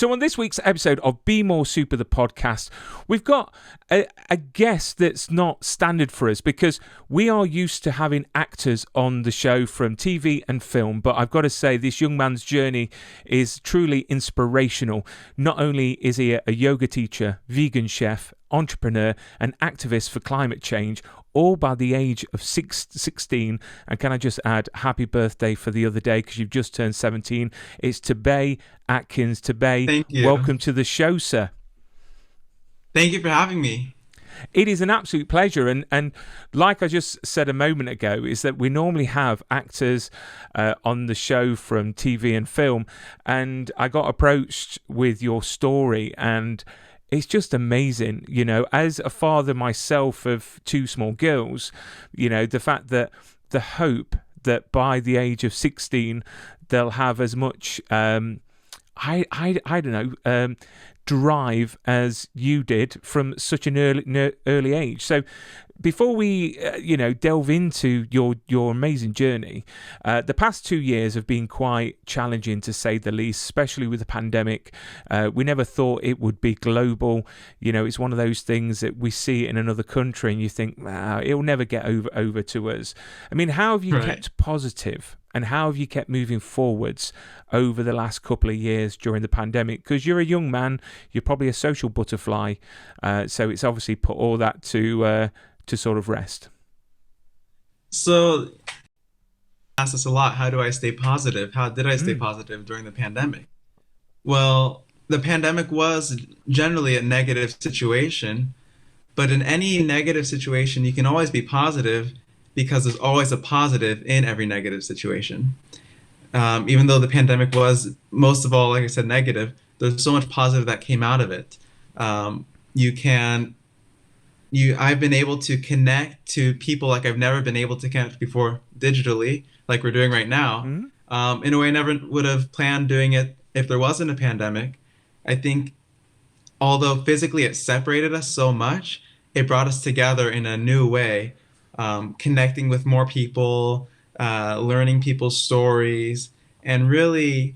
So on this week's episode of Be More Super, the podcast, we've got a guest that's not standard for us because we are used to having actors on the show from TV and film, but I've got to say this young man's journey is truly inspirational. Not only is he a yoga teacher, vegan chef, entrepreneur and activist for climate change, all by the age of 16. And can I just add, happy birthday for the other day because you've just turned 17. It's Tabay Atkins. Tabay, Thank you. welcome to the show, sir. Thank you for having me. It is an absolute pleasure. And like I just said a moment ago, is that we normally have actors on the show from TV and film. And I got approached with your story, and it's just amazing, you know, as a father myself of two small girls, you know, the fact that the hope that by the age of 16, they'll have as much, I don't know, drive as you did from such an early age. So before we, delve into your amazing journey, the past 2 years have been quite challenging to say the least, especially with the pandemic. We never thought it would be global. You know, it's one of those things that we see in another country and you think, it'll never get over to us. I mean, how have you kept positive and how have you kept moving forwards over the last couple of years during the pandemic? Because you're a young man, you're probably a social butterfly. So it's obviously put all that to sort of rest. So, ask us a lot, how do I stay positive? How did I stay positive during the pandemic? Well, the pandemic was generally a negative situation, but in any negative situation, you can always be positive because there's always a positive in every negative situation. Even though the pandemic was, most of all, like I said, negative, there's so much positive that came out of it. I've been able to connect to people like I've never been able to connect before digitally, like we're doing right now. In a way I never would have planned doing it if there wasn't a pandemic. I think although physically it separated us so much, it brought us together in a new way, connecting with more people, learning people's stories, and really,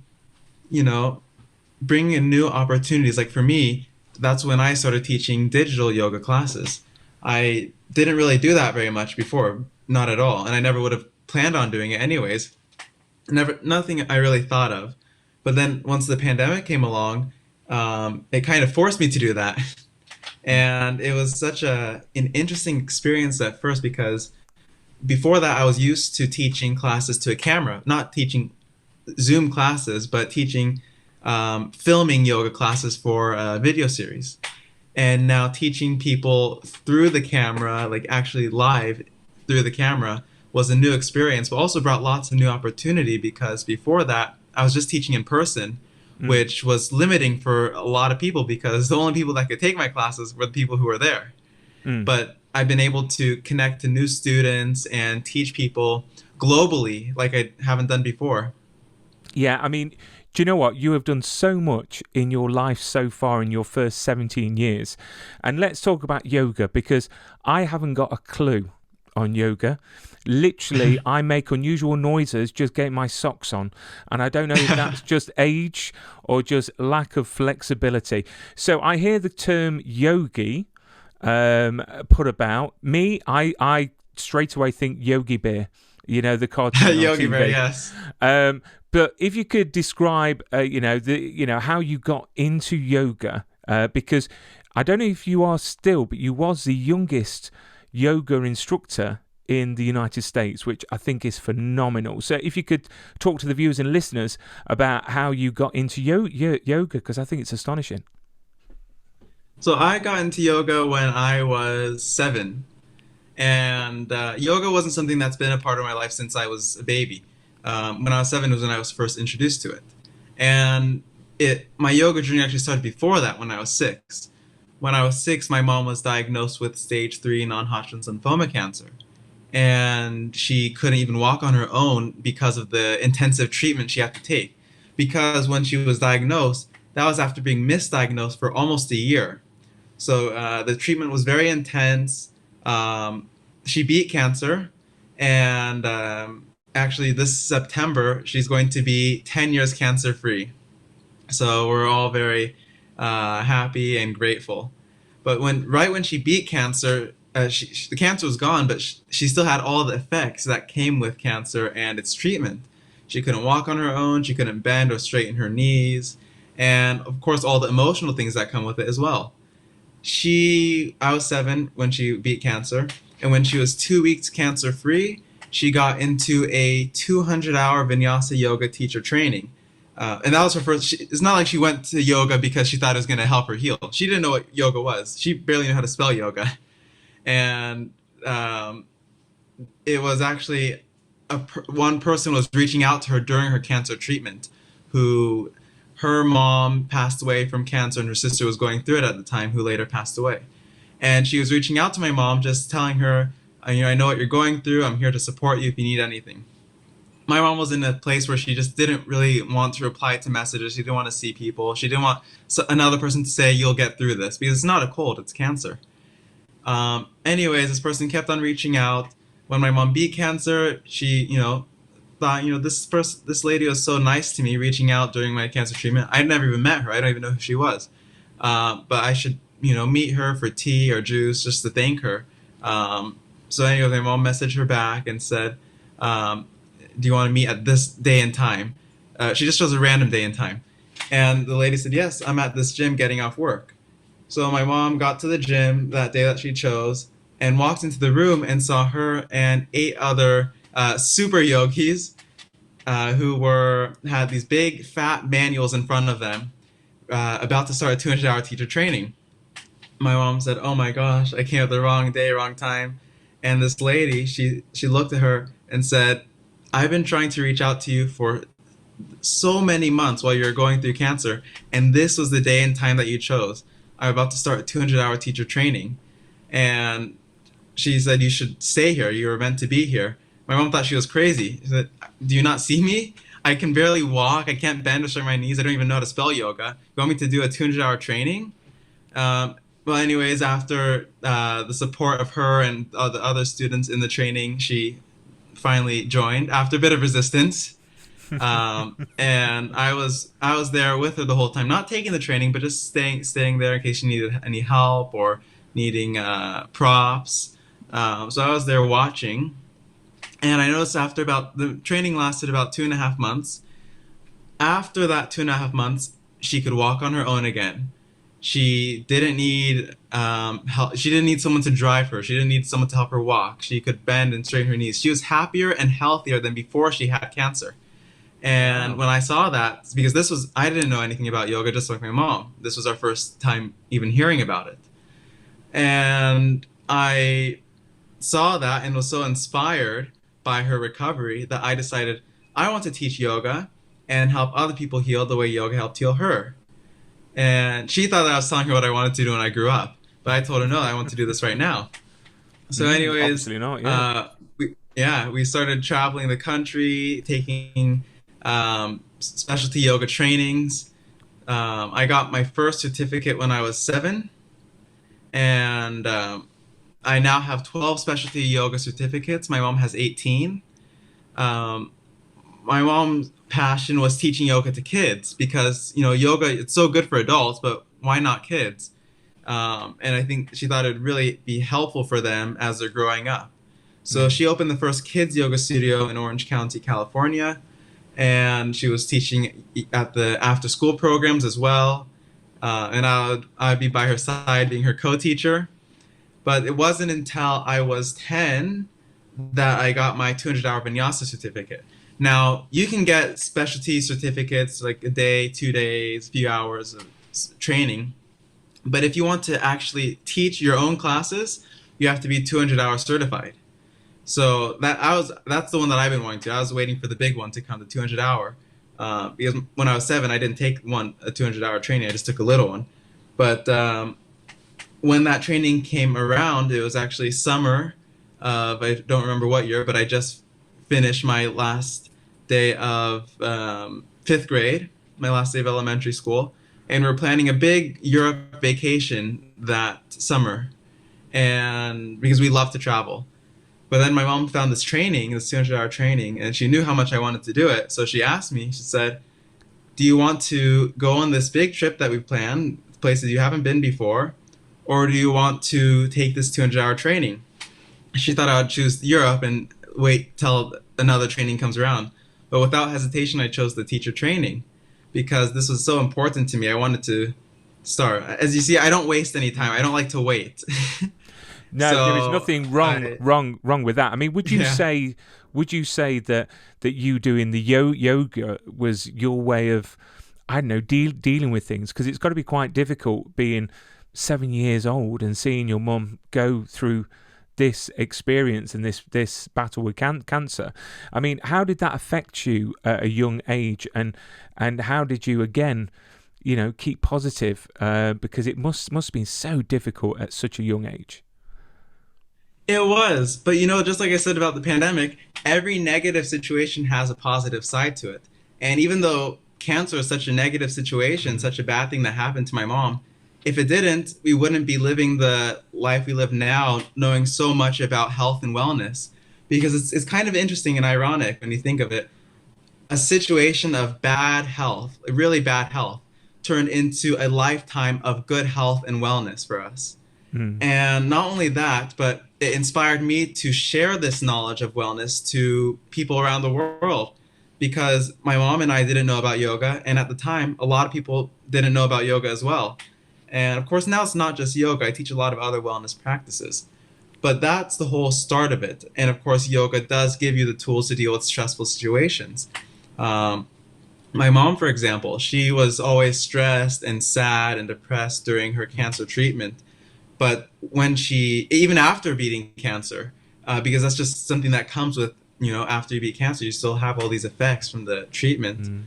bringing in new opportunities. Like for me, that's when I started teaching digital yoga classes. I didn't really do that very much before, not at all, and I never would have planned on doing it anyways. Nothing I really thought of. But then once the pandemic came along, it kind of forced me to do that. And it was such an interesting experience at first because before that I was used to teaching classes to a camera, not teaching Zoom classes, but teaching filming yoga classes for a video series. And now teaching people through the camera, like actually live through the camera, was a new experience, but also brought lots of new opportunity because before that, I was just teaching in person, which was limiting for a lot of people because the only people that could take my classes were the people who were there. But I've been able to connect to new students and teach people globally like I haven't done before. Yeah, I mean, do you know what? You have done so much in your life so far in your first 17 years. And let's talk about yoga because I haven't got a clue on yoga. Literally, I make unusual noises just getting my socks on. And I don't know if that's just age or just lack of flexibility. So I hear the term yogi put about. Me, I straight away think Yogi Bear. You know, the cartoon on Yogi TV. Bear, yes. But if you could describe, how you got into yoga, because I don't know if you are still, but you was the youngest yoga instructor in the United States, which I think is phenomenal. So if you could talk to the viewers and listeners about how you got into yoga, because I think it's astonishing. So I got into yoga when I was 7. And yoga wasn't something that's been a part of my life since I was a baby. When I was 7 was when I was first introduced to it. And my yoga journey actually started before that when I was 6. When I was 6, my mom was diagnosed with stage 3 non-Hodgkin's lymphoma cancer. And she couldn't even walk on her own because of the intensive treatment she had to take. Because when she was diagnosed, that was after being misdiagnosed for almost a year. So the treatment was very intense. She beat cancer, and actually this September she's going to be 10 years cancer free. So we're all very happy and grateful. But right when she beat cancer, the cancer was gone, but she still had all the effects that came with cancer and its treatment. She couldn't walk on her own. She couldn't bend or straighten her knees, and of course all the emotional things that come with it as well. I was 7 when she beat cancer, and when she was 2 weeks cancer free, she got into a 200-hour vinyasa yoga teacher training. And that was her first. It's not like she went to yoga because she thought it was going to help her heal. She didn't know what yoga was. She barely knew how to spell yoga. And it was actually one person was reaching out to her during her cancer treatment, who her mom passed away from cancer and her sister was going through it at the time, who later passed away. And she was reaching out to my mom, just telling her, I know what you're going through. I'm here to support you if you need anything. My mom was in a place where she just didn't really want to reply to messages. She didn't want to see people. She didn't want another person to say, you'll get through this, because it's not a cold, it's cancer. Anyways, this person kept on reaching out. When my mom beat cancer, she, thought, this lady was so nice to me, reaching out during my cancer treatment. I'd never even met her. I don't even know who she was. But I should, meet her for tea or juice just to thank her. So anyway, my mom messaged her back and said, do you want to meet at this day and time? She just chose a random day and time. And the lady said, yes, I'm at this gym getting off work. So my mom got to the gym that day that she chose and walked into the room and saw her and 8 other super yogis who had these big fat manuals in front of them about to start a 200-hour teacher training. My mom said, oh my gosh, I came at the wrong day, wrong time. And this lady, she looked at her and said, I've been trying to reach out to you for so many months while you're going through cancer, and this was the day and time that you chose. I'm about to start a 200-hour teacher training. And she said, you should stay here. You were meant to be here. My mom thought she was crazy. She said, do you not see me? I can barely walk. I can't bend or straighten my knees. I don't even know how to spell yoga. You want me to do a 200-hour training? Well, anyways, after the support of her and the other students in the training, she finally joined after a bit of resistance. And I was there with her the whole time, not taking the training, but just staying there in case she needed any help or needing props. So I was there watching, and I noticed after the training lasted about 2.5 months. After that 2.5 months, she could walk on her own again. She didn't need help. She didn't need someone to drive her. She didn't need someone to help her walk. She could bend and straighten her knees. She was happier and healthier than before she had cancer. And when I saw that, because I didn't know anything about yoga, just like my mom. This was our first time even hearing about it. And I saw that and was so inspired by her recovery that I decided I want to teach yoga and help other people heal the way yoga helped heal her. And she thought that I was telling her what I wanted to do when I grew up. But I told her, no, I want to do this right now. So anyways, obviously not, we started traveling the country, taking specialty yoga trainings. I got my first certificate when I was 7. And I now have 12 specialty yoga certificates. My mom has 18. My mom's passion was teaching yoga to kids because, yoga, it's so good for adults, but why not kids? And I think she thought it would really be helpful for them as they're growing up. So she opened the first kids yoga studio in Orange County, California, and she was teaching at the after-school programs as well. And I'd be by her side being her co-teacher. But it wasn't until I was 10 that I got my 200-hour vinyasa certificate. Now, you can get specialty certificates like a day, 2 days, a few hours of training. But if you want to actually teach your own classes, you have to be 200-hour certified. So that's the one that I've been wanting to. I was waiting for the big one to come, the 200-hour. Because when I was 7, I didn't take a 200-hour training. I just took a little one. But when that training came around, it was actually summer of, I don't remember what year, but I just finished my last day of 5th grade, my last day of elementary school. And we're planning a big Europe vacation that summer, and because we love to travel. But then my mom found this 200-hour training, and she knew how much I wanted to do it. So she asked me, she said, do you want to go on this big trip that we planned, places you haven't been before, or do you want to take this 200-hour training? She thought I would choose Europe and wait till another training comes around. But without hesitation, I chose the teacher training because this was so important to me. I wanted to start. As you see, I don't waste any time. I don't like to wait. No, there is nothing wrong with that. I mean, would you say that you doing the yoga was your way of, I don't know, dealing with things? Because it's got to be quite difficult being 7 years old and seeing your mum go through this experience and this battle with cancer. I mean, how did that affect you at a young age, and how did you again, keep positive? Because it must have been so difficult at such a young age. It was, but just like I said about the pandemic, every negative situation has a positive side to it. And even though cancer is such a negative situation, such a bad thing that happened to my mom, if it didn't, we wouldn't be living the life we live now, knowing so much about health and wellness. Because it's kind of interesting and ironic when you think of it. A situation of bad health, really bad health, turned into a lifetime of good health and wellness for us. And not only that, but it inspired me to share this knowledge of wellness to people around the world, because my mom and I didn't know about yoga. And at the time, a lot of people didn't know about yoga as well. And of course, now it's not just yoga. I teach a lot of other wellness practices. But that's the whole start of it. And of course, yoga does give you the tools to deal with stressful situations. My mom, for example, she was always stressed and sad and depressed during her cancer treatment. But when even after beating cancer, because that's just something that comes with, after you beat cancer, you still have all these effects from the treatment.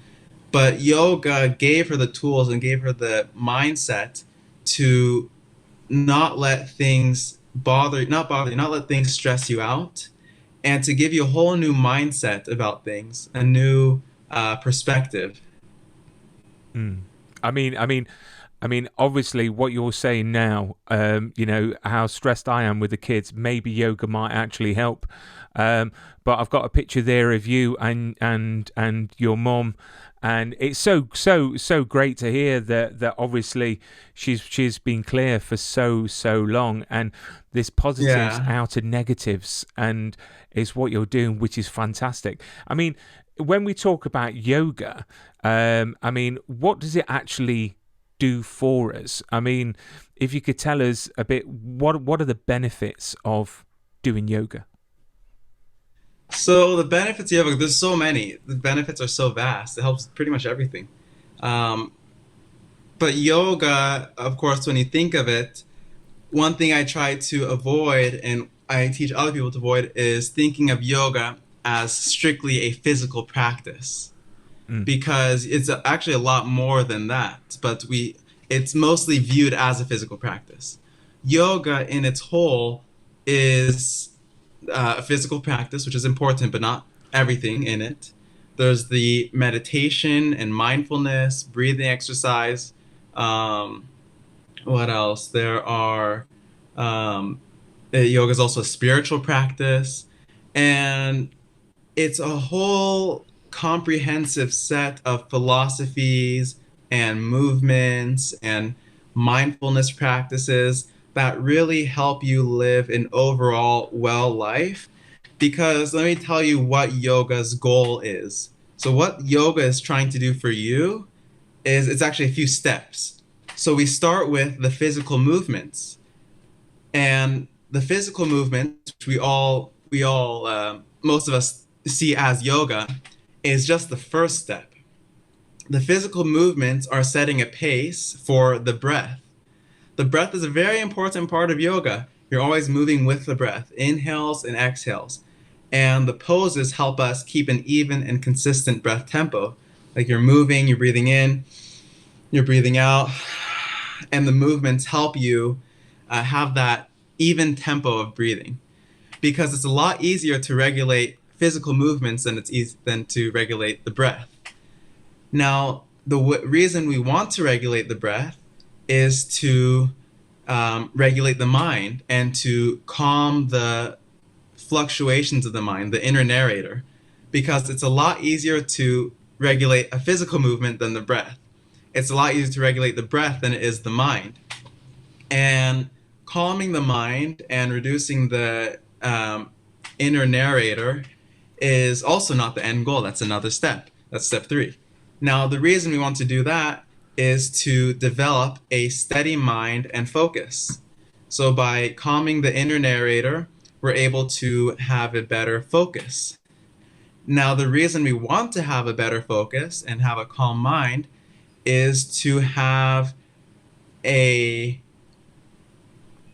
But yoga gave her the tools and gave her the mindset to not let things not let things stress you out, and to give you a whole new mindset about things, a new perspective. I mean, obviously, what you're saying now, how stressed I am with the kids, maybe yoga might actually help. But I've got a picture there of you and your mom, and it's so great to hear that obviously she's been clear for so long, and this positives out of negatives, and is what you're doing, which is fantastic. I mean, when we talk about yoga, what does it actually do for us? I mean, if you could tell us a bit, what are the benefits of doing yoga? So the benefits of yoga, there's so many. The benefits are so vast. It helps pretty much everything. But yoga, of course, when you think of it, one thing I try to avoid, and I teach other people to avoid, is thinking of yoga as strictly a physical practice. Because it's actually a lot more than that, but it's mostly viewed as a physical practice. Yoga in its whole is a physical practice, which is important, but not everything in it. There's the meditation and mindfulness, breathing exercise. What else? There are yoga is also a spiritual practice, and it's a whole comprehensive set of philosophies and movements and mindfulness practices that really help you live an overall well life. Because let me tell you what yoga's goal is. So what yoga is trying to do for you is it's actually a few steps. So we start with the physical movements, and the physical movements, which we all most of us see as yoga, is just the first step. The physical movements are setting a pace for the breath. The breath is a very important part of yoga. You're always moving with the breath, inhales and exhales. And the poses help us keep an even and consistent breath tempo. Like you're moving, you're breathing in, you're breathing out, and the movements help you have that even tempo of breathing. Because it's a lot easier to regulate physical movements than to regulate the breath. Now, the reason we want to regulate the breath is to regulate the mind and to calm the fluctuations of the mind, the inner narrator, because it's a lot easier to regulate a physical movement than the breath. It's a lot easier to regulate the breath than it is the mind. And calming the mind and reducing the inner narrator is also not the end goal. That's another step. That's step 3. Now, the reason we want to do that is to develop a steady mind and focus. So by calming the inner narrator, we're able to have a better focus. Now, the reason we want to have a better focus and have a calm mind is to have a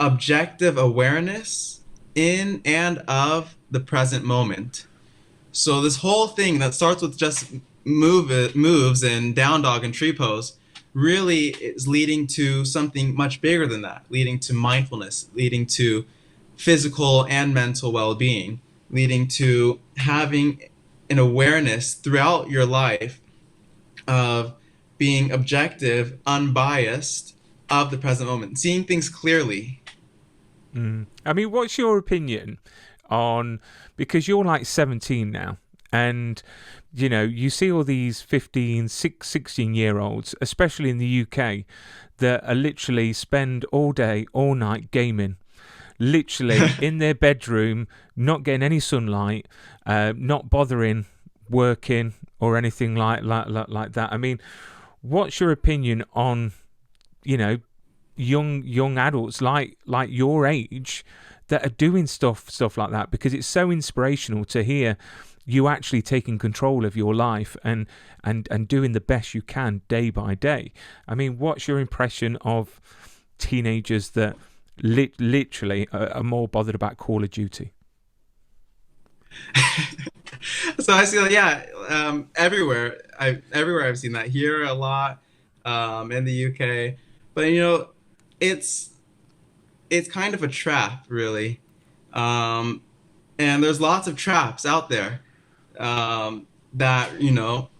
objective awareness in and of the present moment. So this whole thing that starts with just moves and down dog and tree pose really is leading to something much bigger than that, leading to mindfulness, leading to physical and mental well-being, leading to having an awareness throughout your life of being objective, unbiased of the present moment, seeing things clearly. I mean, what's your opinion on, because you're like 17 now, and you know, you see all these 15, 16-year-olds, especially in the UK, that are literally spend all day, all night gaming, literally in their bedroom, not getting any sunlight, not bothering working or anything like that. I mean, what's your opinion on, you know, young adults like your age that are doing stuff like that? Because it's so inspirational to hear you actually taking control of your life and doing the best you can day by day. I mean, what's your impression of teenagers that literally are more bothered about Call of Duty? So I see that, everywhere. Everywhere I've seen that. Here a lot, in the UK, but you know, it's kind of a trap, really, and there's lots of traps out there, that, you know,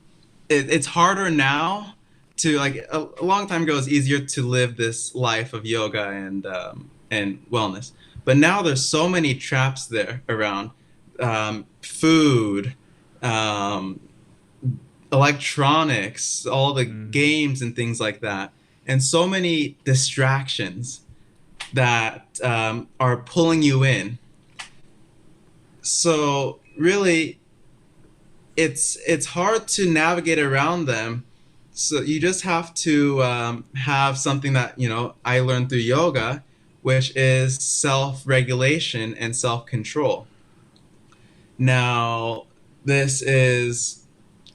it's harder now to, like, a long time ago it was easier to live this life of yoga and wellness, but now there's so many traps there around, food, electronics, all the games and things like that, and so many distractions that are pulling you in. So really, it's hard to navigate around them. So you just have to have something that, you know, I learned through yoga, which is self-regulation and self-control. Now, this is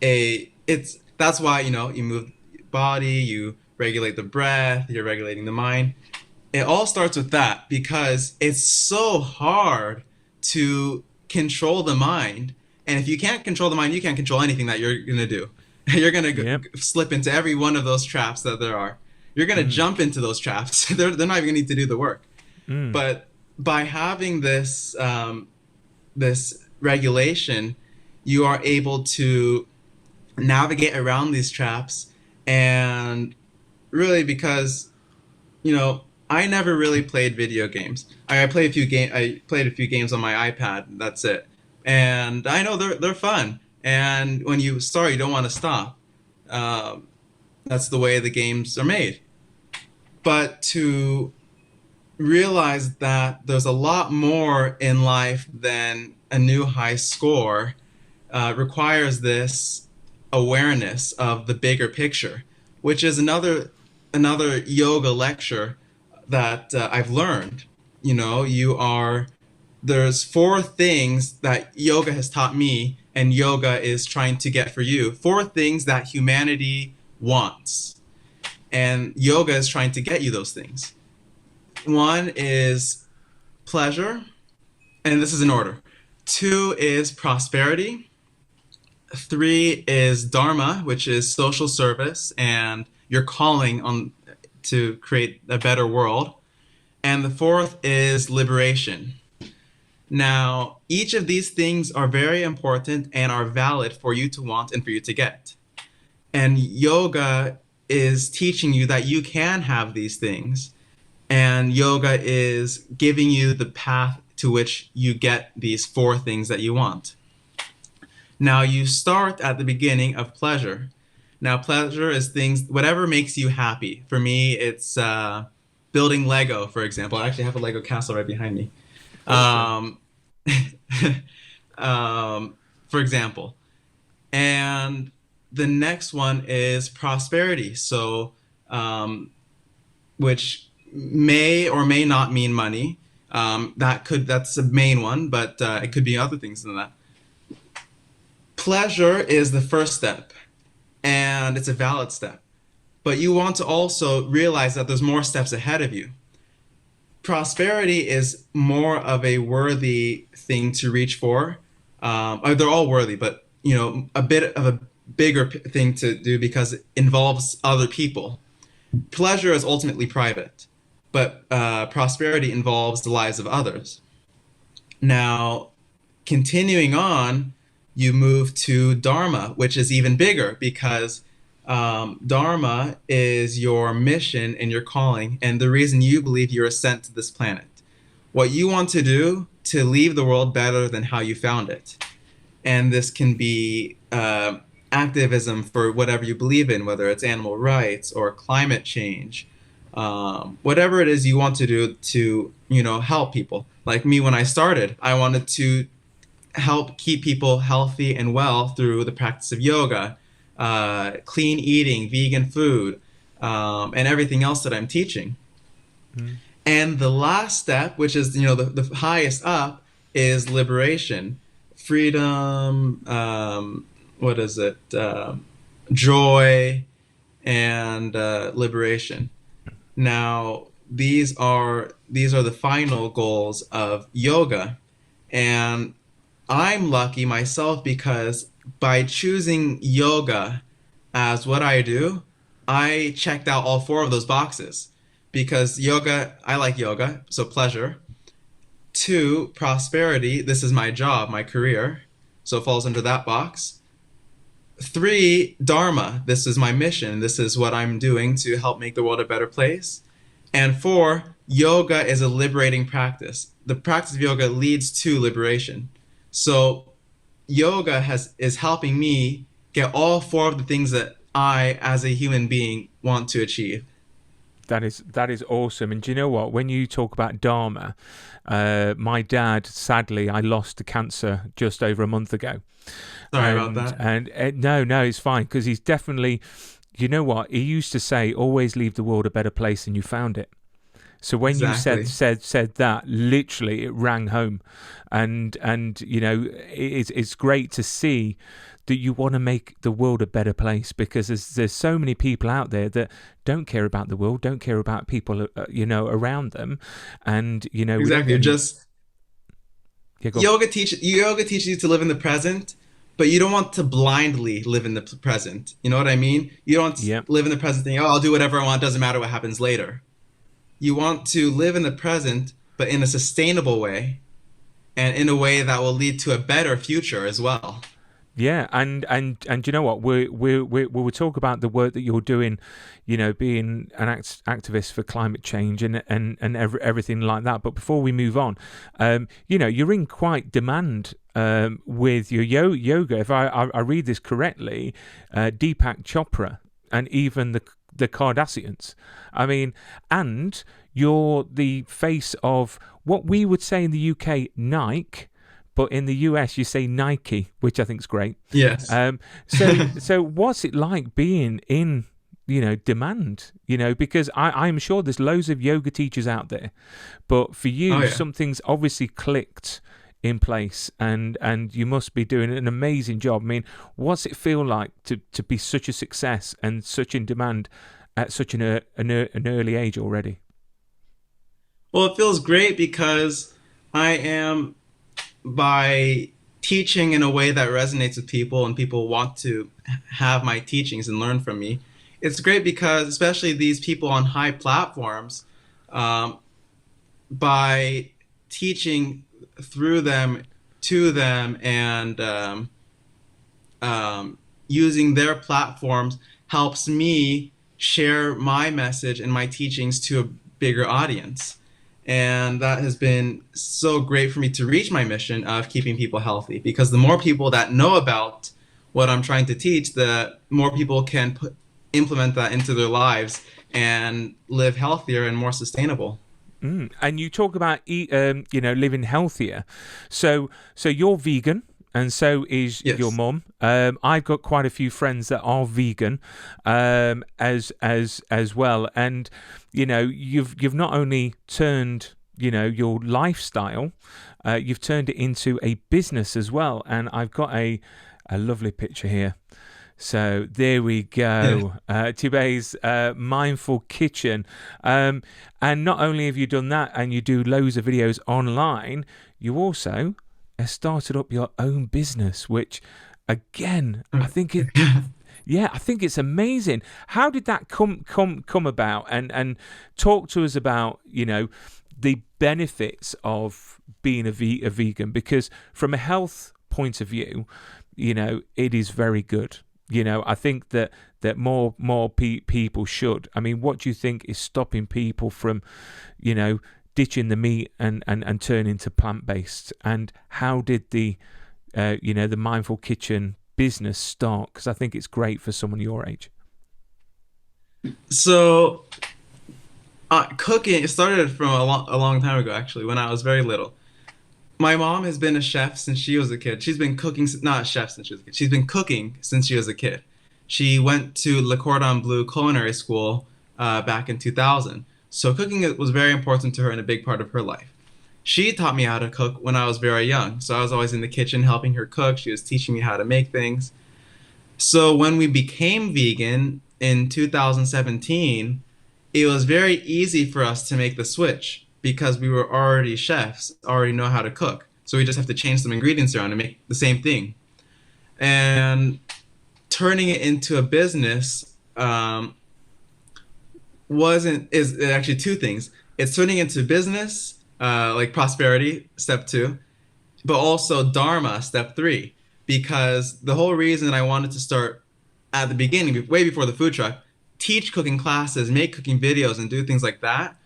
that's why, you know, you move your body, you regulate the breath, you're regulating the mind. It all starts with that because it's so hard to control the mind. And if you can't control the mind, you can't control anything that you're going to do. You're going to slip into every one of those traps that there are. You're going to jump into those traps. They're not even going to need to do the work. But by having this this regulation, you are able to navigate around these traps. And really, because, you know, I never really played video games. I played a few games on my iPad. That's it. And I know they're fun. And when you start, you don't want to stop. That's the way the games are made. But to realize that there's a lot more in life than a new high score requires this awareness of the bigger picture, which is another yoga lecture that I've learned. You know, there's 4 things that yoga has taught me and yoga is trying to get for you. 4 things that humanity wants. And yoga is trying to get you those things. 1 is pleasure, and this is in order. 2 is prosperity. 3 is Dharma, which is social service and your calling on to create a better world. And the 4th is liberation. Now, each of these things are very important and are valid for you to want and for you to get. And yoga is teaching you that you can have these things. And yoga is giving you the path to which you get these 4 things that you want. Now you start at the beginning of pleasure. Now pleasure is things, whatever makes you happy. For me, it's building Lego, for example. I actually have a Lego castle right behind me. Awesome. Um, for example. And the next one is prosperity. So, which may or may not mean money. That's the main one, but it could be other things than that. Pleasure is the first step, and it's a valid step. But you want to also realize that there's more steps ahead of you. Prosperity is more of a worthy thing to reach for. They're all worthy, but a bit of a bigger thing to do because it involves other people. Pleasure is ultimately private, but prosperity involves the lives of others. Now, continuing on, you move to Dharma, which is even bigger because Dharma is your mission and your calling, and the reason you believe you're sent to this planet. What you want to do to leave the world better than how you found it. And this can be activism for whatever you believe in, whether it's animal rights or climate change, whatever it is you want to do to, help people. Like me, when I started, I wanted to help keep people healthy and well through the practice of yoga, clean eating, vegan food, and everything else that I'm teaching. Mm. And the last step, which is the highest up, is liberation, freedom. What is it? Joy and liberation. Now these are the final goals of yoga, and I'm lucky myself because by choosing yoga as what I do, I checked out all four of those boxes. Because yoga, I like yoga, so pleasure. 2, prosperity, this is my job, my career, so it falls under that box. 3, Dharma, this is my mission, this is what I'm doing to help make the world a better place. And 4, yoga is a liberating practice. The practice of yoga leads to liberation. So yoga is helping me get all 4 of the things that I, as a human being, want to achieve. That is awesome. And do you know what? When you talk about Dharma, my dad, sadly, I lost to cancer just over a month ago. Sorry about that. And no, it's fine, because he's definitely, you know what? He used to say, always leave the world a better place than you found it. So when Exactly. you said that, literally it rang home, and it's great to see that you want to make the world a better place, because there's so many people out there that don't care about the world, don't care about people around them, and exactly. Yoga teaches you to live in the present, but you don't want to blindly live in the present. You know what I mean? You don't want to live in the present thinking, I'll do whatever I want, doesn't matter what happens later. You want to live in the present, but in a sustainable way, and in a way that will lead to a better future as well. Yeah, and you know what? We'll talk about the work that you're doing, being an activist for climate change and everything like that. But before we move on, you're in quite demand with your yoga. If I read this correctly, Deepak Chopra and even the Kardashians. I mean, and you're the face of what we would say in the UK, Nike. But in the US, you say Nike, which I think is great. Yes. So what's it like being in, demand? Because I'm sure there's loads of yoga teachers out there, but for you, something's obviously clicked in place, and you must be doing an amazing job. I mean, what's it feel like to be such a success and such in demand at such an early age already? Well, it feels great because I am, by teaching in a way that resonates with people and people want to have my teachings and learn from me. It's great because especially these people on high platforms, by teaching through them, to them, and using their platforms helps me share my message and my teachings to a bigger audience. And that has been so great for me to reach my mission of keeping people healthy, because the more people that know about what I'm trying to teach, the more people can implement that into their lives and live healthier and more sustainable. And you talk about living healthier. So you're vegan, and so is your Yes. mum. I've got quite a few friends that are vegan, as well. And you've not only turned your lifestyle, you've turned it into a business as well. And I've got a lovely picture here. So there we Yeah. go. Tabay's Mindful Kitchen. And not only have you done that and you do loads of videos online, you also started up your own business, which again, I think it's amazing. How did that come about? And talk to us about, the benefits of being a vegan, because from a health point of view, it is very good. I think that more people should. I mean, what do you think is stopping people from, ditching the meat and turning to plant-based? And how did the Mindful Kitchen business start? Because I think it's great for someone your age. So cooking, it started from a long time ago, actually, when I was very little. My mom has been a chef since she was a kid. She's been cooking, not a chef since she was a kid. She's been cooking since she was a kid. She went to Le Cordon Bleu Culinary School back in 2000. So cooking was very important to her and a big part of her life. She taught me how to cook when I was very young. So I was always in the kitchen helping her cook. She was teaching me how to make things. So when we became vegan in 2017, it was very easy for us to make the switch because we were already chefs, already know how to cook. So we just have to change some ingredients around and make the same thing. And turning it into a business wasn't is actually two things. It's turning into business, like prosperity, step two, but also Dharma, step three. Because the whole reason I wanted to start at the beginning, way before the food truck, teach cooking classes, make cooking videos, and do things like that,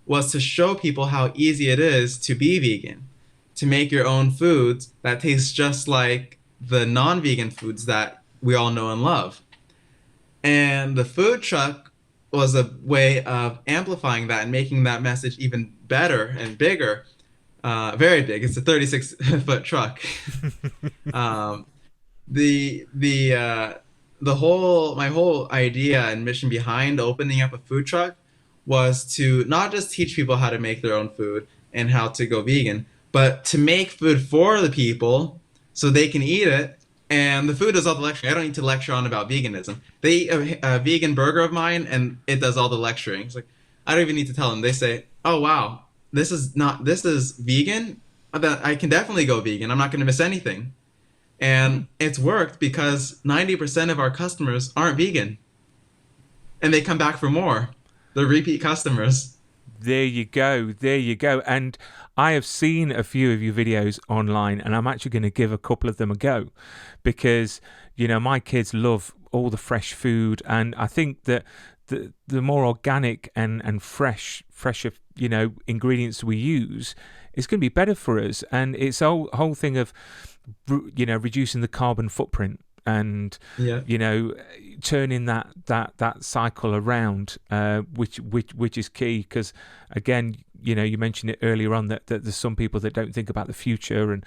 was to show people how easy it is to be vegan, to make your own foods that taste just like the non-vegan foods that we all know and love. And the food truck was a way of amplifying that and making that message even better and bigger. Very big. It's a 36-foot truck. Um, the whole my whole idea and mission behind opening up a food truck was to not just teach people how to make their own food and how to go vegan, but to make food for the people so they can eat it. And the food does all the lecturing. I don't need to lecture on about veganism. They eat a vegan burger of mine, and it does all the lecturing. It's like I don't even need to tell them. They say, "Oh wow, this is vegan. I can definitely go vegan. I'm not going to miss anything." And it's worked because 90% of our customers aren't vegan and they come back for more. They're repeat customers. There you go. There you go. And I have seen a few of your videos online, and I'm actually going to give a couple of them a go because, my kids love all the fresh food. And I think that the more organic and fresher, ingredients we use, it's going to be better for us. And it's a whole thing of, reducing the carbon footprint and Yeah, turning that cycle around, which is key because again, you mentioned it earlier on that there's some people that don't think about the future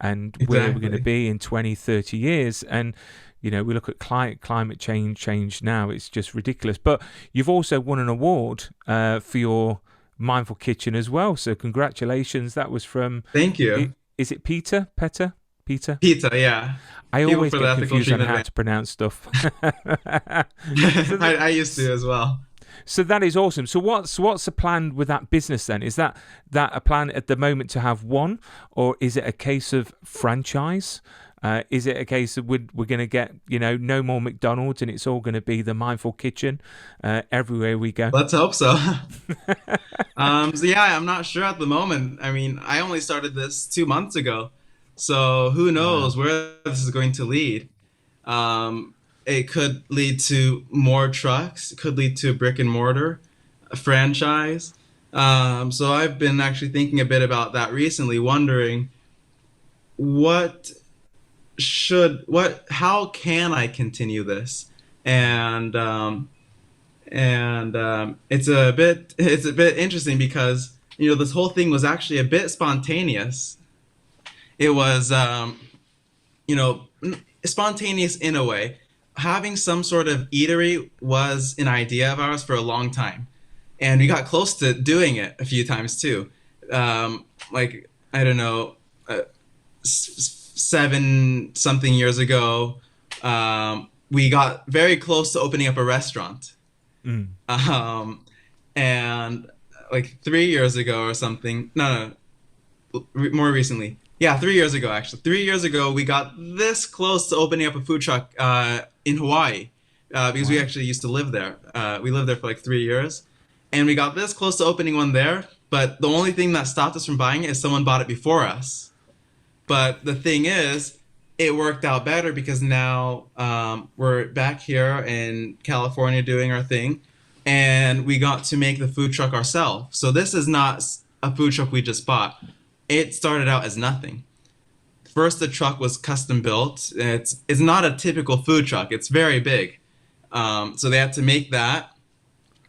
and where we're going to exactly. be in 20, 30 years. And we look at climate change now, it's just ridiculous. But you've also won an award for your Mindful Kitchen as well, so congratulations. That was from, Thank you. is it PETA? PETA? Pizza, yeah. I People always for the get ethical confused on treatment how of to pronounce stuff. so, animals. th- I used to as well. so that is awesome. So what's the plan with that business then? Is that a plan at the moment to have one, or is it a case of franchise? Is it a case of we're going to get no more McDonald's and it's all going to be the Mindful Kitchen everywhere we go? Let's hope so. So yeah, I'm not sure at the moment. I mean, I only started this 2 months ago, so who Wow. knows where this is going to lead. It could lead to more trucks. It could lead to a brick and mortar, a franchise. So I've been actually thinking a bit about that recently, wondering what how can I continue this? And it's a bit interesting because this whole thing was actually a bit spontaneous. It was spontaneous in a way. Having some sort of eatery was an idea of ours for a long time, and we got close to doing it a few times too. Like I don't know, 7 something years ago, we got very close to opening up a restaurant. Mm. And like 3 years ago or something, no, more recently. Yeah, 3 years ago, actually. 3 years ago, we got this close to opening up a food truck in Hawaii because we Wow. actually used to live there. We lived there for like 3 years. And we got this close to opening one there. But the only thing that stopped us from buying it is someone bought it before us. But the thing is, it worked out better because now we're back here in California doing our thing. And we got to make the food truck ourselves. So this is not a food truck we just bought. It started out as nothing. First, the truck was custom built. It's not a typical food truck. It's very big. So they had to make that,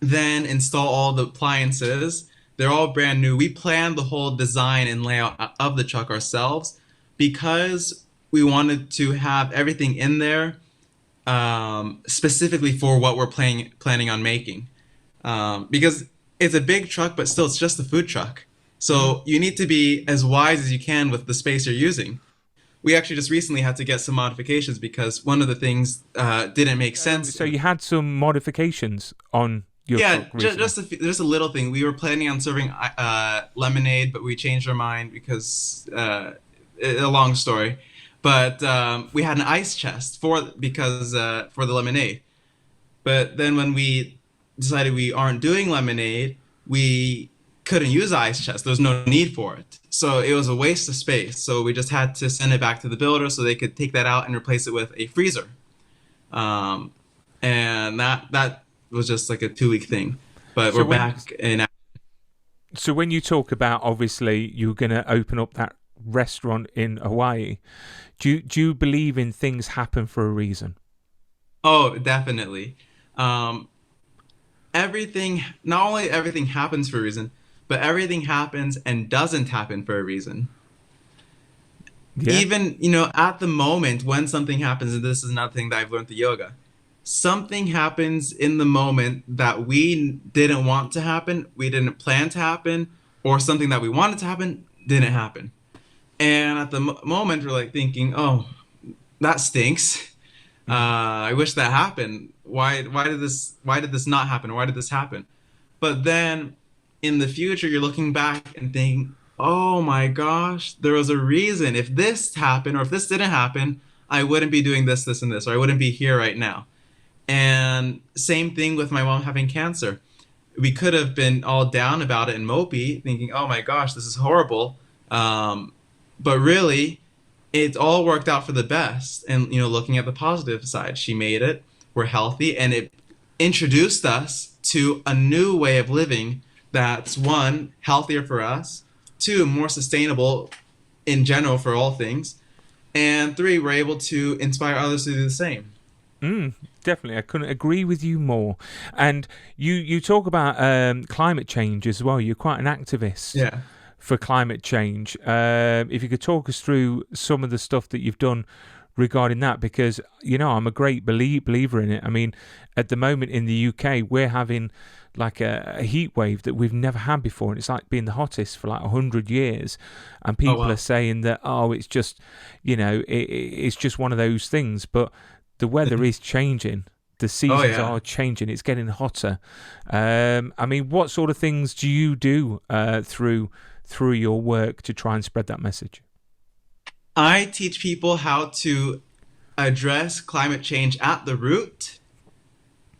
then install all the appliances. They're all brand new. We planned the whole design and layout of the truck ourselves because we wanted to have everything in there specifically for what we're planning on making. Because it's a big truck, but still, it's just a food truck. Mm. So you need to be as wise as you can with the space you're using. We actually just recently had to get some modifications because one of the things didn't make sense. So you had some modifications on your Yeah, truck recently. just a little thing. We were planning on serving lemonade, but we changed our mind because a long story. But we had an ice chest for the lemonade. But then when we decided we aren't doing lemonade, we couldn't use the ice chest. There was no need for it. So it was a waste of space. So we just had to send it back to the builder so they could take that out and replace it with a freezer. Um, and that was just like a 2 week thing. But So we're when back in. so when you talk about obviously you're going to open up that restaurant in Hawaii, do you believe in things happen for a reason? Oh, definitely. Um, Everything, not only everything happens for a reason, but everything happens and doesn't happen for a reason. Yeah. Even, at the moment when something happens, and this is another thing that I've learned through yoga, something happens in the moment that we didn't want to happen, we didn't plan to happen, or something that we wanted to happen didn't happen. And at the moment, we're like thinking, oh, that stinks. Mm. I wish that happened. Why did this not happen? Why did this happen? But then in the future, you're looking back and thinking, oh my gosh, there was a reason. If this happened or if this didn't happen, I wouldn't be doing this, this, and this, or I wouldn't be here right now. And same thing with my mom having cancer. We could have been all down about it and mopey, thinking, oh my gosh, this is horrible. Um, but really, it all worked out for the best. And, looking at the positive side, she made it, we're healthy, and it introduced us to a new way of living that's one, healthier for us, two, more sustainable in general for all things, and three, we're able to inspire others to do the same. Mm, definitely, I couldn't agree with you more. And you talk about climate change as well. You're quite an activist Yeah. for climate change. If you could talk us through some of the stuff that you've done regarding that, because I'm a great believer in it. I mean, at the moment in the UK, we're having like a heat wave that we've never had before, and it's like being the hottest for like 100 years. And Oh, people are wow. saying that, oh, it's just, it's just one of those things. But the weather is changing. The Oh, seasons yeah. are changing. It's getting hotter. I mean, what sort of things do you do through your work to try and spread that message? I teach people how to address climate change at the root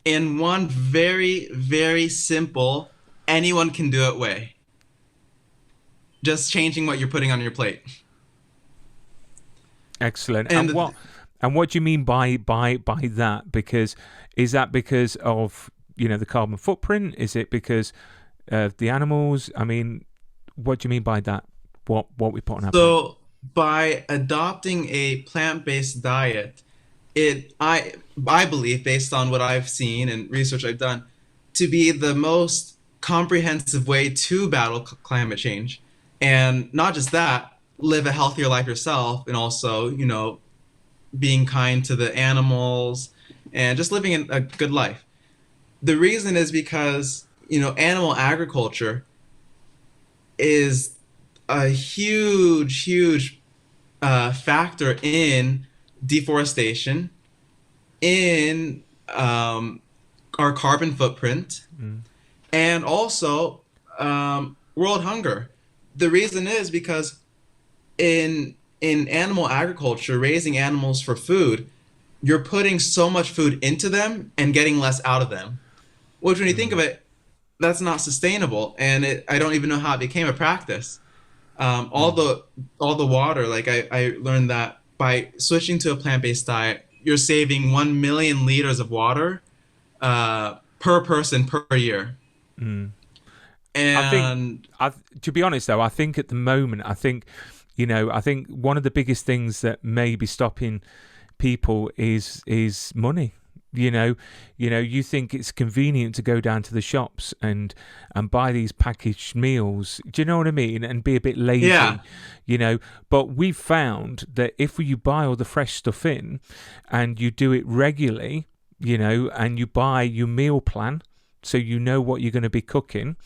in one very, very simple, anyone can do it way. Just changing what you're putting on your plate. Excellent. And And what do you mean by that? Because is that because of the carbon footprint? Is it because the animals? I mean, what do you mean by that? What we put on our plate? So by adopting a plant-based diet, I believe, based on what I've seen and research I've done, to be the most comprehensive way to battle climate change. And not just that, live a healthier life yourself, and also, being kind to the animals and just living a good life. The reason is because, animal agriculture is a huge factor in deforestation, in our carbon footprint, and also world hunger. The reason is because in animal agriculture, raising animals for food, you're putting so much food into them and getting less out of them. Which, when you think of it, that's not sustainable, and I don't even know how it became a practice. All the water, like I learned that by switching to a plant-based diet, you're saving 1 million liters of water per person per year. Mm. And To be honest, though, I think at the moment, I think one of the biggest things that may be stopping people is money. You think it's convenient to go down to the shops and buy these packaged meals. Do you know what I mean? And be a bit lazy. Yeah. But we've found that if you buy all the fresh stuff in and you do it regularly, and you buy your meal plan, so you know what you're going to be cooking,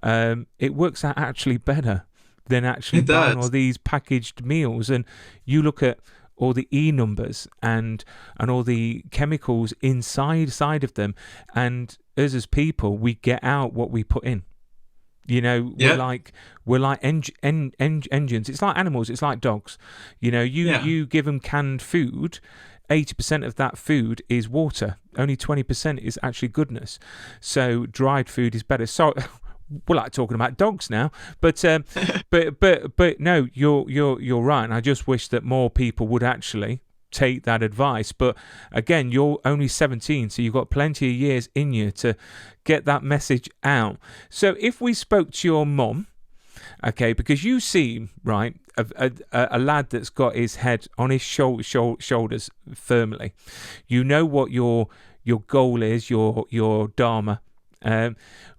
it works out actually better than actually buying all these packaged meals. And you look at all the E numbers and all the chemicals inside of them, and us as people, we get out what we put in. We're like engines. It's like animals. It's like dogs. You give them canned food. 80% of that food is water. Only 20% is actually goodness. So dried food is better. So we're like talking about dogs now, but no, you're right. And I just wish that more people would actually take that advice. But again, you're only 17, so you've got plenty of years in you to get that message out. So if we spoke to your mum, okay, because you seem right a lad that's got his head on his shoulders firmly. You know what your goal is, your Dharma.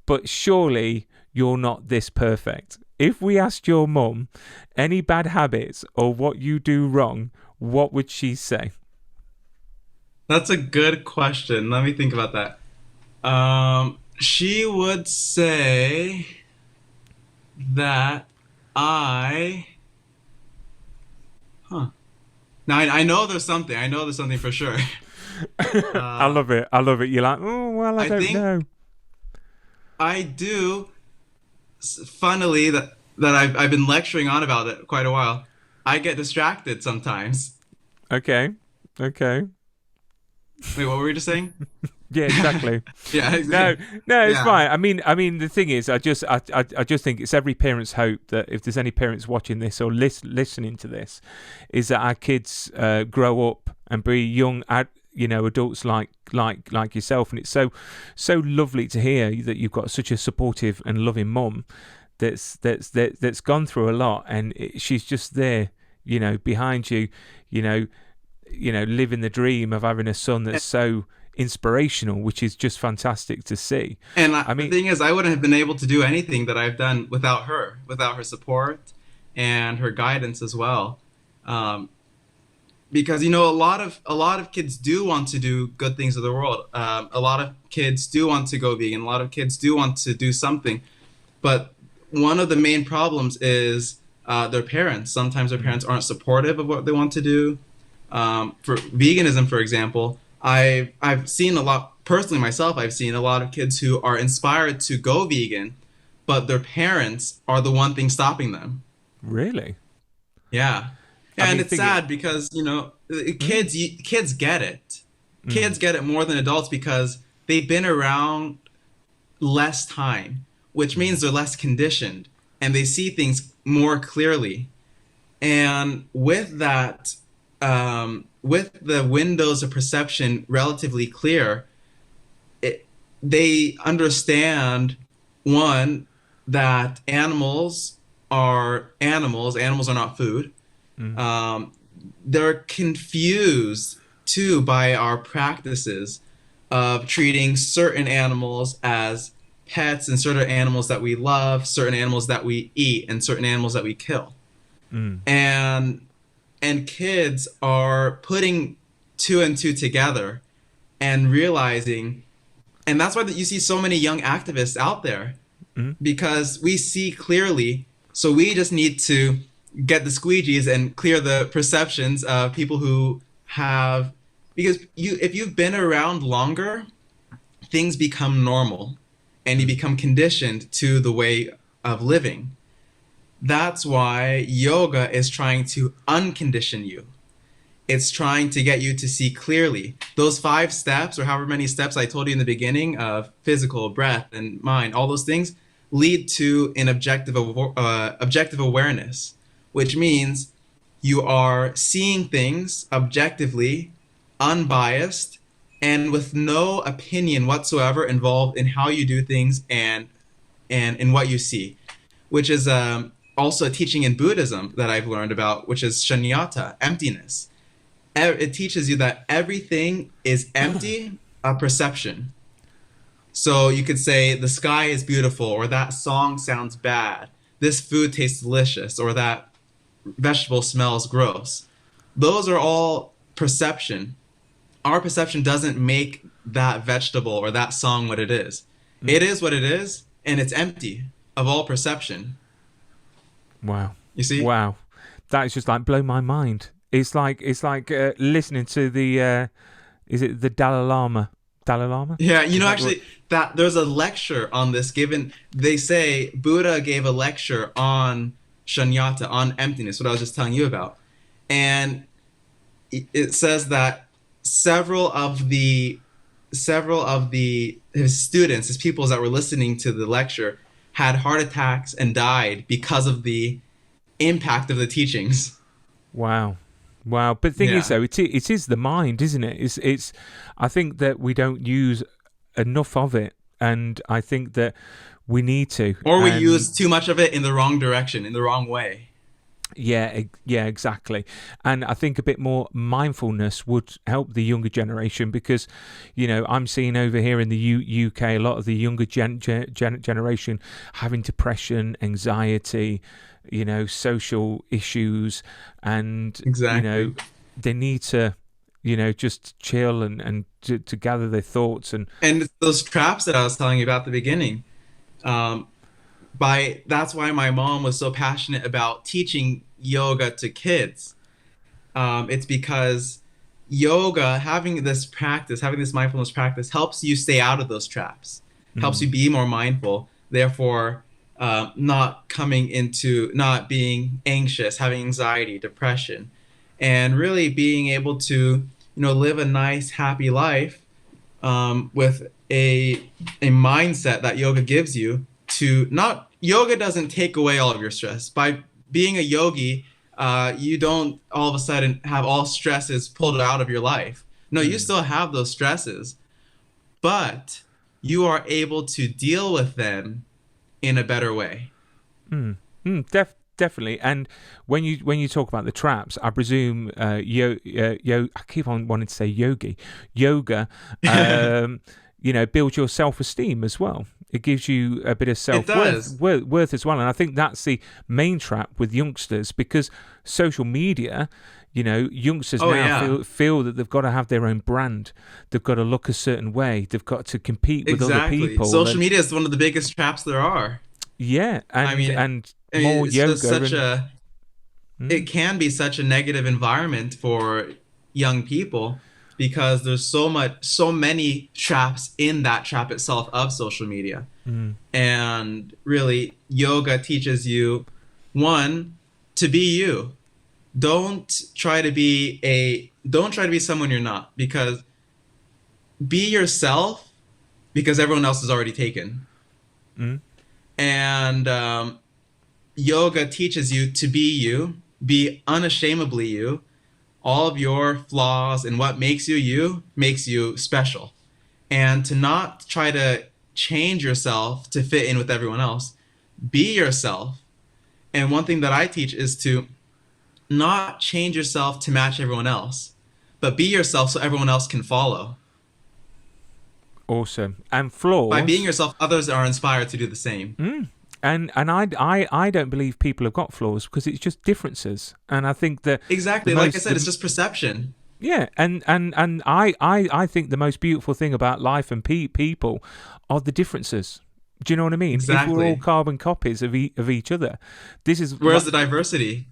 But surely you're not this perfect. If we asked your mum any bad habits or what you do wrong, what would she say? That's a good question. Let me think about that. She would say that Now I know there's something. I know there's something for sure. I love it. You're like, oh well, I don't know. I do. Funnily, that I've been lecturing on about it quite a while. I get distracted sometimes. Okay. Wait, what were we just saying? Yeah, exactly. Yeah, exactly. No, it's fine. I mean, the thing is, I just think it's every parent's hope that if there's any parents watching this or listening to this, is that our kids grow up and be young adults like yourself. And it's so lovely to hear that you've got such a supportive and loving mum that's gone through a lot, and she's just there, behind you, living the dream of having a son that's so inspirational, which is just fantastic to see. And the thing is, I wouldn't have been able to do anything that I've done without her support and her guidance as well. Because a lot of kids do want to do good things in the world. A lot of kids do want to go vegan. A lot of kids do want to do something, but one of the main problems is their parents. Sometimes their parents aren't supportive of what they want to do. For veganism, for example, I've seen a lot, personally myself, I've seen a lot of kids who are inspired to go vegan, but their parents are the one thing stopping them. Really? Yeah. And it's sad because, kids get it. Kids get it more than adults because they've been around less time, which means they're less conditioned and they see things more clearly. And with that, with the windows of perception relatively clear, they understand, one, that animals are not food. Mm. um, they're confused too by our practices of treating certain animals as pets, and certain animals that we love, certain animals that we eat, and certain animals that we kill. Mm. And kids are putting two and two together and realizing, and that's why you see so many young activists out there, Mm. because we see clearly. So we just need to get the squeegees and clear the perceptions of people who have, because if you've been around longer, things become normal and you Mm. become conditioned to the way of living. That's why yoga is trying to uncondition you. It's trying to get you to see clearly. Those 5 steps, or however many steps I told you in the beginning, of physical, breath, and mind, all those things lead to an objective awareness, which means you are seeing things objectively, unbiased, and with no opinion whatsoever involved in how you do things and in what you see, which is also a teaching in Buddhism that I've learned about, which is shunyata, emptiness. It teaches you that everything is empty, a perception. So you could say the sky is beautiful, or that song sounds bad, this food tastes delicious, or that vegetable smells gross. Those are all perception. Our perception doesn't make that vegetable or that song what it is. Mm. It is what it is, and it's empty of all perception. Wow. You see? Wow. That is just like blow my mind. It's like listening to the is it the Dalai Lama? Dalai Lama? Yeah, Is that actually, that there's a lecture on this given. They say Buddha gave a lecture on shunyata, on emptiness, what I was just telling you about. And it says that several of the his students, his pupils that were listening to the lecture, had heart attacks and died because of the impact of the teachings. Wow. Wow. But the thing is, Yeah. though, it is the mind, isn't it? It's. I think that we don't use enough of it, and I think that we need to. Or we And use too much of it in the wrong direction, in the wrong way. yeah, yeah, exactly. And I think a bit more mindfulness would help the younger generation because, I'm seeing over here in the UK a lot of the younger generation having depression, anxiety, social issues, and Exactly. they need to, just chill and to gather their thoughts and And it's those traps that I was telling you about at the beginning. Um, that's why my mom was so passionate about teaching yoga to kids. It's because yoga, having this mindfulness practice, helps you stay out of those traps, helps mm, you be more mindful. Therefore, not being anxious, having anxiety, depression, and really being able to, live a nice, happy life with a mindset that yoga gives you. To not Yoga doesn't take away all of your stress. By being a yogi, you don't all of a sudden have all stresses pulled out of your life. No, you mm, still have those stresses, but you are able to deal with them in a better way. definitely. And when you talk about the traps, I presume I keep on wanting to say yoga, builds your self-esteem as well. It gives you a bit of It does. worth as well. And I think that's the main trap with youngsters because social media, youngsters Oh now yeah, feel that they've got to have their own brand. They've got to look a certain way. They've got to compete with other exactly. people. Social And media is one of the biggest traps there are. yeah, I and mean, and more it's just yoga such and a it mm, can be such a negative environment for young people because there's so many traps in that trap itself of social media. mm, And really, yoga teaches you, one, to be you. Don't try to be someone you're not, because be yourself, because everyone else is already taken. mm, And yoga teaches you to be you, be unashamedly you. All of your flaws and what makes you makes you special. And to not try to change yourself to fit in with everyone else. be yourself. And one thing that I teach is to not change yourself to match everyone else, but be yourself so everyone else can follow. Awesome. And By being flaws. yourself, others are inspired to do the same. And I don't believe people have got flaws because it's just differences. And I think that the Exactly. Like I most said, it's just perception. yeah, and I think the most beautiful thing about life and people are the differences. Do you know what I mean? If we're all Exactly. carbon copies of each other, this is Where's the diversity?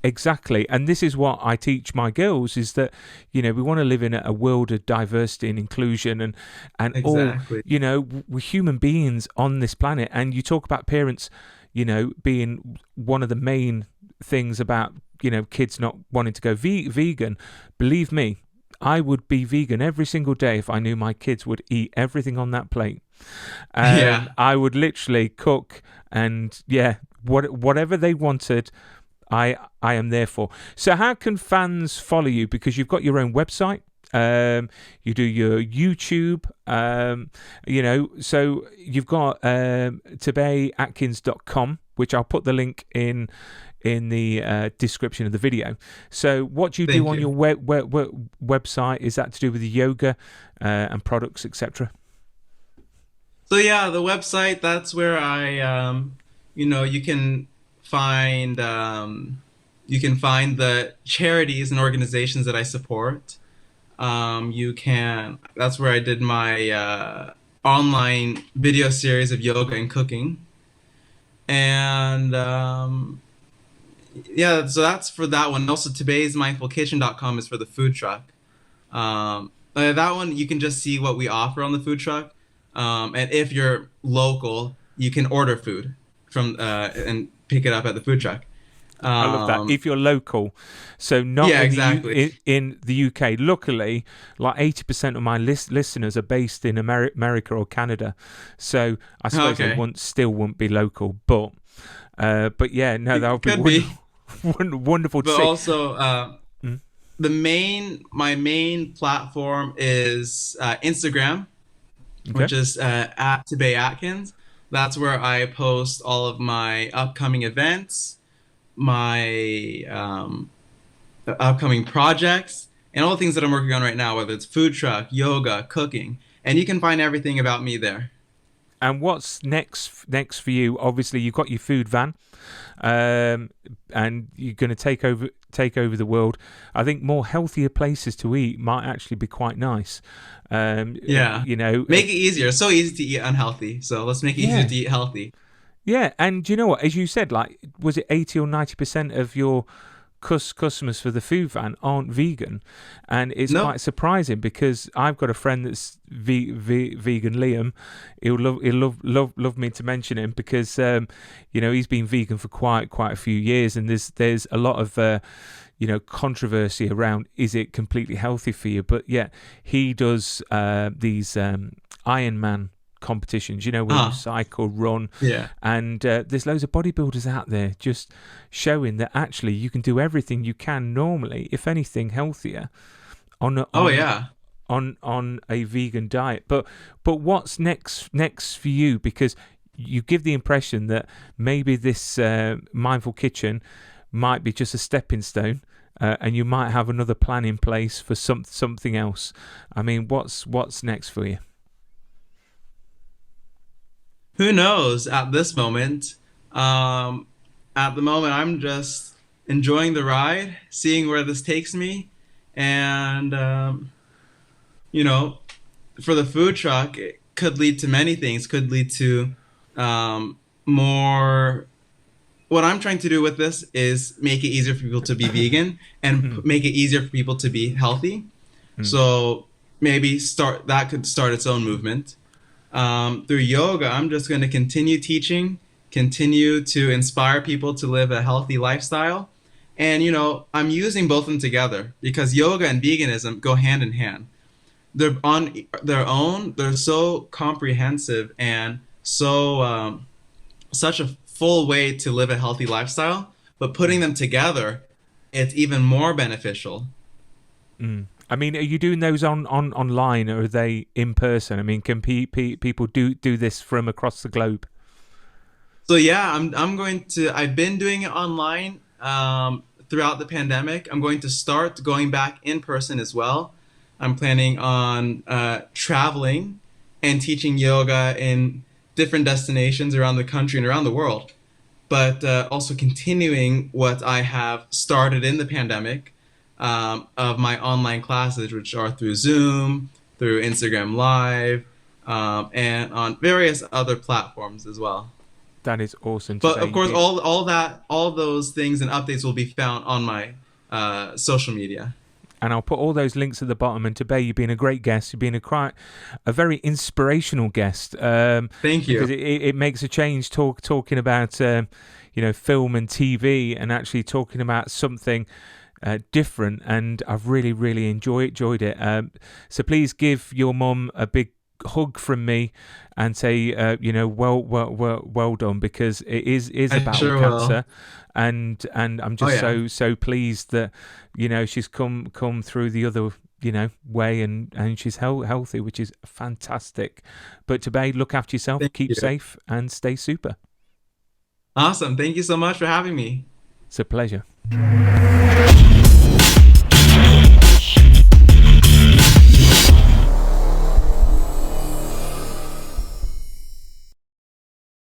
exactly, and this is what I teach my girls: is that we want to live in a world of diversity and inclusion, and all Exactly. we're human beings on this planet. And you talk about parents, being one of the main things about kids not wanting to go vegan. Believe me, I would be vegan every single day if I knew my kids would eat everything on that plate. Yeah. I would literally cook, and whatever they wanted, I am there for. So how can fans follow you? Because you've got your own website. You do your YouTube. So you've got tabayatkins.com, which I'll put the link in the description of the video. So what do you do Thank on you. your website? Is that to do with the yoga and products, etc.? So yeah, the website, that's where you can find the charities and organizations that I support. That's where I did my online video series of yoga and cooking. And yeah, so that's for that one. Also, tobaysmindfulkitchen.com is for the food truck. That one, you can just see what we offer on the food truck. And if you're local, you can order food from and pick it up at the food truck. I love that. Um, If you're local, so not yeah, in exactly. in the UK. Luckily, like 80% of my listeners are based in America or Canada, so I suppose they Okay, still wouldn't be local. But yeah, no, that would it be could be, wonderful to but see. also Mm, my main platform is Instagram, okay, which is at Tabay Atkins. That's where I post all of my upcoming events, my upcoming projects, and all the things that I'm working on right now, whether it's food truck, yoga, cooking. And you can find everything about me there. and what's next for you? Obviously, you've got your food van, um, and you're going to take over the world. I think more healthier places to eat might actually be quite nice. Yeah. You know, Make it easier. It's so easy to eat unhealthy. So let's make it easier yeah, to eat healthy. yeah. And do you know what? As you said, like, was it 80 or 90% of your customers for the food van aren't vegan, and it's Nope. quite surprising because I've got a friend that's vegan, Liam. He'll love me to mention him because he's been vegan for quite a few years, and there's a lot of controversy around is it completely healthy for you, but yeah, he does these Ironman competitions, where you Ah, cycle, run, yeah. and there's loads of bodybuilders out there just showing that actually you can do everything you can normally, if anything, healthier on a, Oh, on yeah. on a vegan diet. But what's next for you? Because you give the impression that maybe this mindful kitchen might be just a stepping stone. And you might have another plan in place for something else. I mean, what's next for you? Who knows at this moment? Um, at the moment, I'm just enjoying the ride, seeing where this takes me. And, you know, for the food truck, it could lead to many things, could lead to more. What I'm trying to do with this is make it easier for people to be vegan and Mm, make it easier for people to be healthy. mm. So maybe that could start its own movement. Through yoga, I'm just going to continue teaching, continue to inspire people to live a healthy lifestyle. And, I'm using both of them together because yoga and veganism go hand in hand. They're on their own, they're so comprehensive and such a full way to live a healthy lifestyle. But putting them together, it's even more beneficial. I mean, are you doing those on online, or are they in person? I mean, can people do this from across the globe? So yeah, I'm going to. I've been doing it online throughout the pandemic. I'm going to start going back in person as well. I'm planning on traveling and teaching yoga in different destinations around the country and around the world, but also continuing what I have started in the pandemic of my online classes, which are through Zoom, through Instagram Live, and on various other platforms as well. That is awesome, But of Tabay. course, all those things and updates will be found on my social media. And I'll put all those links at the bottom. And Tabay, you've been a great guest. You've been a very inspirational guest, Thank you. because it makes a change talking about film and TV, and actually talking about something different. And I've really enjoyed it. So please give your mum a big hug from me and say well done, because it is I a battle sure cancer. will. And I'm Oh just yeah. so pleased that she's come through the other way, and she's healthy, which is fantastic. But today, look after yourself, Thank keep you. safe, and stay super. Awesome. Thank you so much for having me. It's a pleasure.